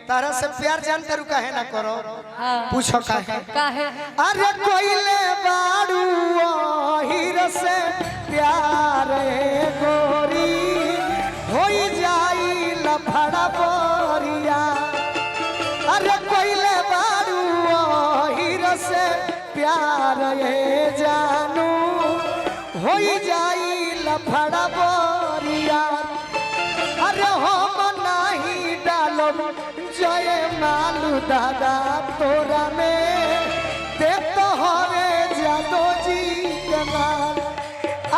तारा से प्यार जानते रु काहे ना करो। हाँ। पूछो काहे काहे अरे कोइले बाड़ू हीरो से प्यार गोरी होई जाई लफड़ा बोरिया। अरे कोइले बाड़ू हीरो से प्यार जानू होई जाई लफड़ा बोरिया। अरे हम नहीं डालो जय मालू दादा तोरा में दे तो हवे जादो जी के माल।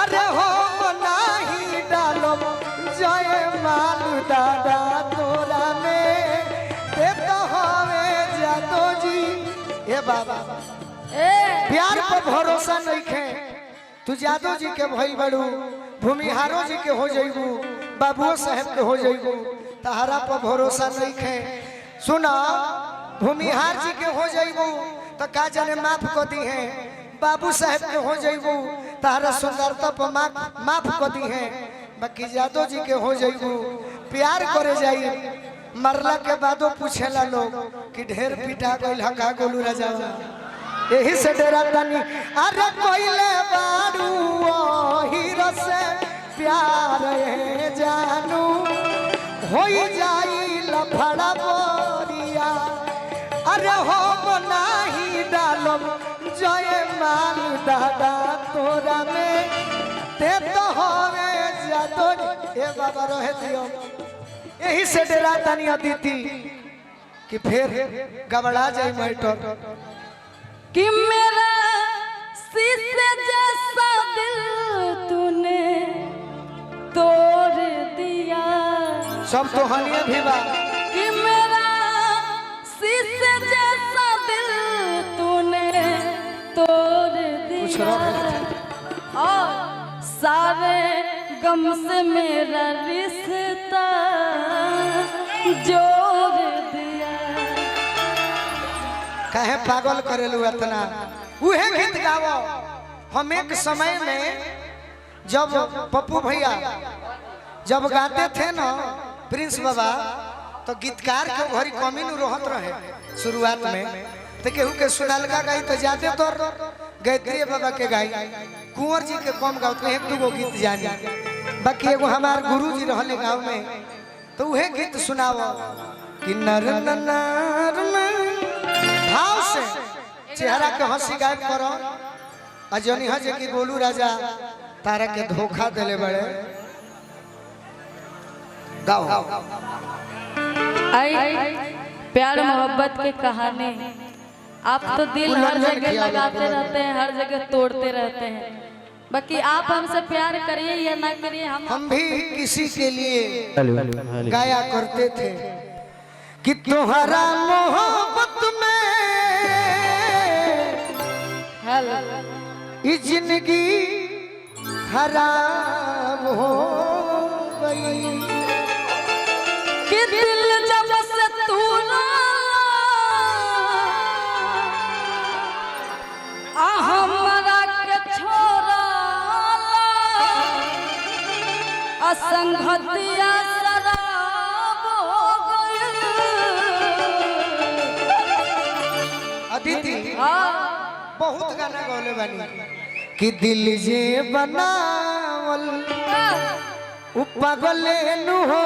अरे हम नहीं डालो जय मालू दादा तोरा में दे तो हवे जादो जी। ए बाबा प्यार पर भरोसा नहीं खे तू जादो जी के भइल बड़ू भूमिहारो जी के हो जइबू बाबुओ साहब के हो जइबू तहरा पर भरोसा नहीं खे। सुना भूमिहार जी के हो जइबू तो का जाने माफ कर दी है बाबू साहब के हो जइबू तहरा सुंदरता पर माफ कर दी है। बाकी जादो जी के हो जइबू प्यार करे जाई मरला के बादो पूछेला लोग कि ढेर पिटा गइल हका गोलू राजा यही से डेरा तनी। अरे कोइले बाड़ू हीरो से प्यार जानू होई जाई लफड़ा बोरिया। अरे हम नहीं डालब जय माल दादा तोरा में ते तो हवे जादो। ए बाबा रहे दियो यही से डेरा तनी अदिति कि फिर गबड़ा जाई मैटर कि मेरा शीशे जैसा दिल तूने तोड़ दिया। सब तो हनिया भी बा कि मेरा शीशे जैसा दिल तूने तोड़ दिया और सारे गम से मेरा रिश्ता जोड़ दिया। काहे पागल करेलू इतना उहे गीत गावो। हम एक समय में जब पप्पू भैया जब गाते थे ना प्रिंस बाबा तो गीतकार के घरी कमी न रहत रहे शुरुआत में तो केहू के सुनालका गाई तो जाते तो गायत्री बाबा के गाई कुंवर जी के कम गाओ तो एक दूगो गीत जानी बाकी एगो हमार गुरु जी रहले गाँव में तो उहे गीत सुनावो कि नर नर भाव से चेहरा के हंसी गायब करो अजनी हजे की गोलू राजा तारा के धोखा देले बड़े गाओ। प्यार मोहब्बत के कहानी आप तो दिल हर जगह लगाते रहते हैं हर जगह तोड़ते रहते हैं। बाकी आप हमसे प्यार करिए या ना करिए हम भी किसी के लिए गाया करते थे कि तुम्हारा मोहब्बत में ये जिंदगी खराब हो गई कि दिल जब से तू हमरा के छोड़ा असंगतिया शराब हो गई। अदिति बहुत गाना गौले बानी कि दिल जे बनावल उ पागल नु हो